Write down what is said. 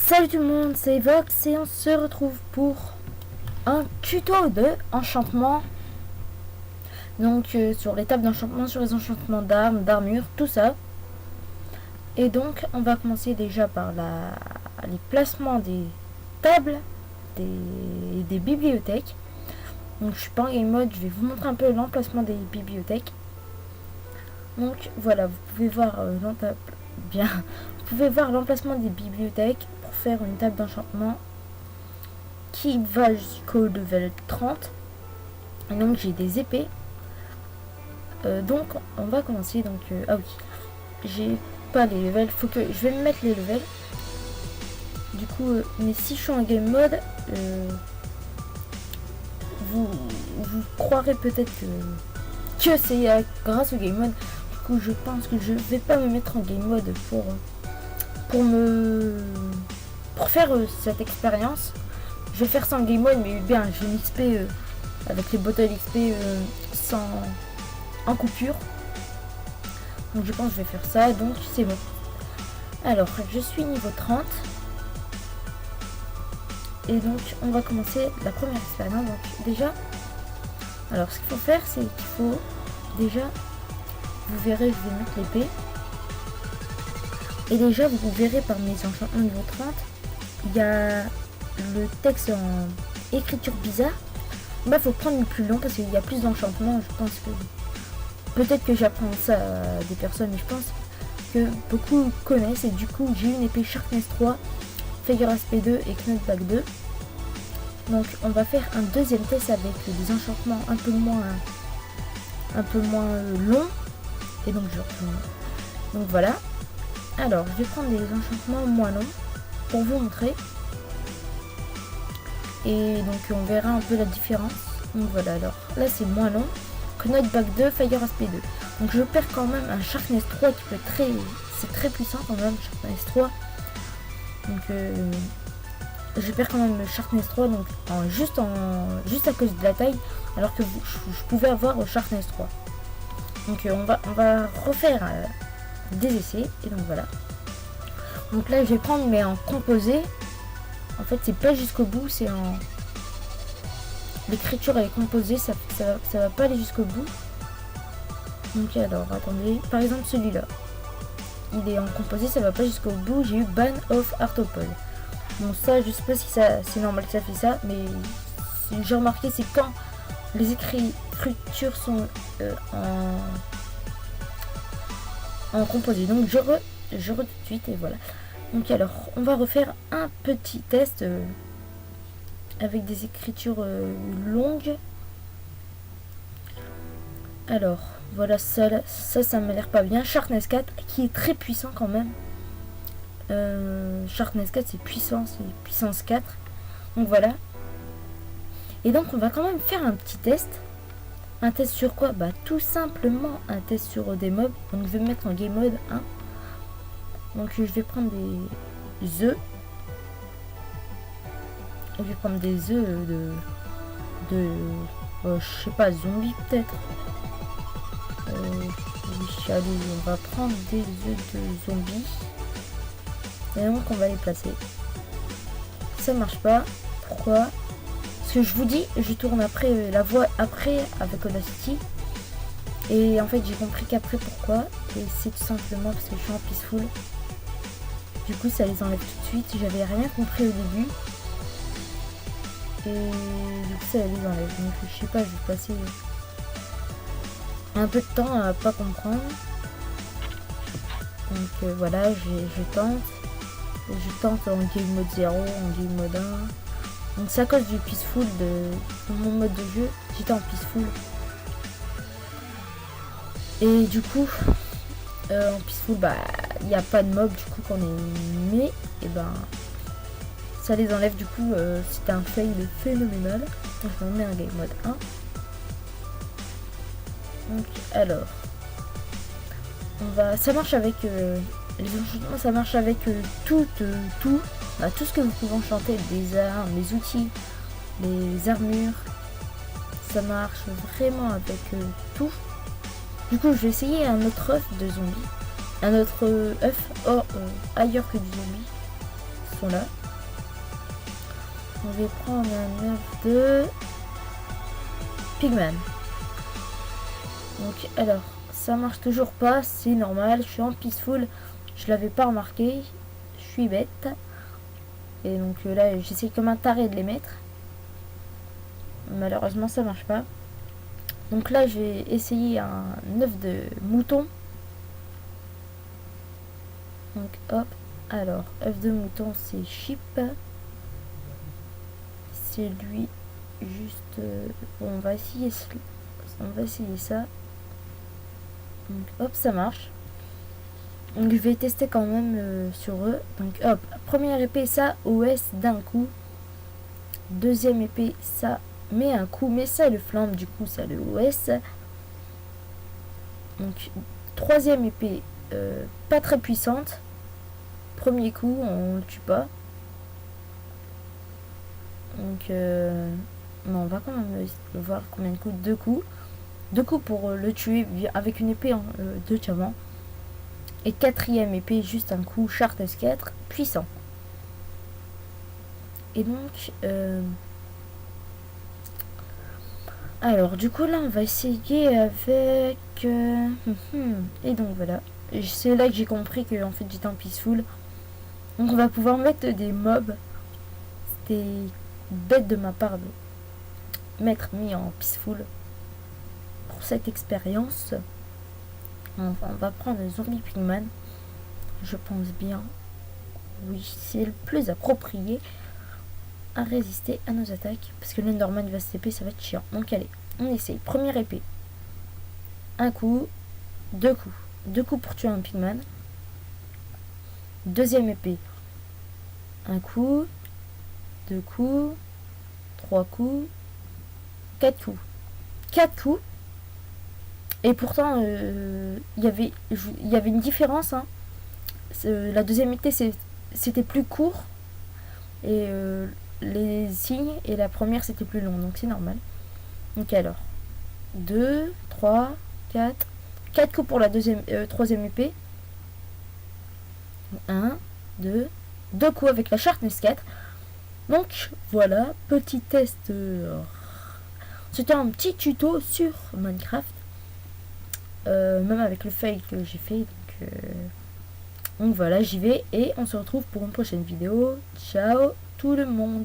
Salut tout le monde, c'est Vox et on se retrouve pour un tuto de enchantement. Donc sur l'étape d'enchantement, sur les enchantements d'armes, d'armure, tout ça. Et donc on va commencer déjà par les placements des tables, des bibliothèques. Donc je suis pas en game mode, je vais vous montrer un peu l'emplacement des bibliothèques. Donc voilà, vous pouvez voir vous pouvez voir l'emplacement des bibliothèques pour faire une table d'enchantement qui va jusqu'au level 30. Et donc j'ai des épées. Donc on va commencer. Donc ah oui, j'ai pas les levels, faut que je vais me mettre les levels. Du coup, mais si je suis en game mode, vous croirez peut-être que c'est grâce au game mode. Du coup, je pense que je vais pas me mettre en game mode pour faire cette expérience. Je vais faire ça en game mode, mais bien, je vais m'XP avec les bottles XP en coupure. Donc je pense que je vais faire ça, donc c'est bon. Alors, je suis niveau 30. Et donc, on va commencer la première expérience. Donc déjà, alors ce qu'il faut faire, c'est qu'il faut déjà, vous verrez, je vais mettre l'épée. Et déjà, vous verrez par mes enchantements niveau 30, il y a le texte en écriture bizarre. Bah, faut prendre le plus long parce qu'il y a plus d'enchantements. Je pense que peut-être que j'apprends ça à des personnes, mais je pense que beaucoup connaissent. Et du coup, j'ai une épée Sharpness 3, Fire Aspect 2 et Knockback 2. Donc, on va faire un deuxième test avec des enchantements un peu moins longs. Et donc, donc voilà. Alors, je vais prendre des enchantements moins longs pour vous montrer. Et donc, on verra un peu la différence. Donc voilà, alors là, c'est moins long. Knockback 2, Fire Aspect 2. Donc, je perds quand même un Sharpness 3 qui peut être c'est très puissant quand même, Sharpness 3. Donc, je perds quand même le Sharpness 3, donc juste à cause de la taille, alors que je pouvais avoir le Sharpness 3. Donc, on va refaire des essais, et donc voilà. Donc là je vais prendre, mais en composé. En fait c'est pas jusqu'au bout, c'est en l'écriture elle est composée, ça va pas aller jusqu'au bout. Donc alors attendez, par exemple celui-là il est en composé, ça va pas jusqu'au bout. J'ai eu Ban of Arthropod. Bon, ça je sais pas si c'est normal que ça fait ça, mais j'ai remarqué, c'est quand les écritures sont en composé. Donc je tout de suite, et voilà. Donc alors, on va refaire un petit test avec des écritures longues. Alors, voilà, ça m'a l'air pas bien. Sharpness 4, qui est très puissant quand même. Sharpness 4, c'est puissant, c'est puissance 4. Donc voilà. Et donc, on va quand même faire un petit test. Un test sur quoi? Bah, tout simplement un test sur des mobs. Donc, je vais me mettre en game mode 1. Donc je vais prendre des œufs. Je vais prendre des œufs de je sais pas, zombies peut-être. Oui, allez, on va prendre des œufs de zombies. Et donc on va les placer. Ça marche pas. Pourquoi? Parce que je vous dis, je tourne après la voie après avec Audacity. Et en fait j'ai compris qu'après pourquoi. Et c'est tout simplement parce que je suis en peaceful. Du coup ça les enlève tout de suite. J'avais rien compris au début. Et du coup ça les enlève. Donc je sais pas, je vais passer un peu de temps à pas comprendre. Donc voilà, je tente. Je tente en game mode 0, en game mode 1. Donc c'est à cause du peaceful de mon mode de jeu. J'étais en peaceful. Et du coup en peaceful, bah il n'y a pas de mob du coup qu'on est mis, et ben ça les enlève. Du coup c'était un fail phénoménal. Donc je me mets en game mode 1. Donc alors ça marche avec les enchantements, ça marche avec tout ce que vous pouvez enchanter, des armes, les outils, les armures. Ça marche vraiment avec tout. Du coup je vais essayer un autre œuf de zombie. Un autre œuf ailleurs que du zombie. sont là. On va prendre un œuf de Pigman. Donc alors, ça marche toujours pas, c'est normal, je suis en peaceful, je l'avais pas remarqué, je suis bête. Et donc là, j'essaie comme un taré de les mettre. Malheureusement, ça marche pas. Donc là, je vais essayer un œuf de mouton. Donc hop, alors, œuf de mouton, c'est chip. C'est lui, juste... bon, on va essayer ça. Donc hop, ça marche. Donc je vais tester quand même sur eux. Donc hop, première épée, ça OS d'un coup. Deuxième épée, ça met un coup, mais ça le flamme, du coup ça le OS. Donc troisième épée, pas très puissante. Premier coup, on le tue pas. Donc non, on va quand même voir combien de coups. Deux coups. Deux coups pour le tuer avec une épée de diamant. Et quatrième épée, juste un coup, Chart S4, puissant. Et donc, alors du coup là, on va essayer avec... et donc voilà, c'est là que j'ai compris que en fait j'étais en peaceful. Donc on va pouvoir mettre des mobs. C'était bête de ma part de m'être mis en peaceful pour cette expérience. On va prendre Zombie Pigman. Je pense bien. Oui, c'est le plus approprié à résister à nos attaques. Parce que l'Enderman va se TP, ça va être chiant. Donc allez, on essaye. Première épée. Un coup. Deux coups. Deux coups pour tuer un Pigman. Deuxième épée. Un coup. Deux coups. Trois coups. Quatre coups. Quatre coups. Et pourtant, il y avait une différence. Hein. La deuxième épée, c'était plus court. Et les signes. Et la première, c'était plus long. Donc c'est normal. Donc alors. 2, 3, 4. 4 coups pour la troisième épée. 1, 2. 2 coups avec la Sharpness 4. Donc voilà, petit test. C'était un petit tuto sur Minecraft. Même avec le fail que j'ai fait. Donc voilà, j'y vais et on se retrouve pour une prochaine vidéo. Ciao tout le monde.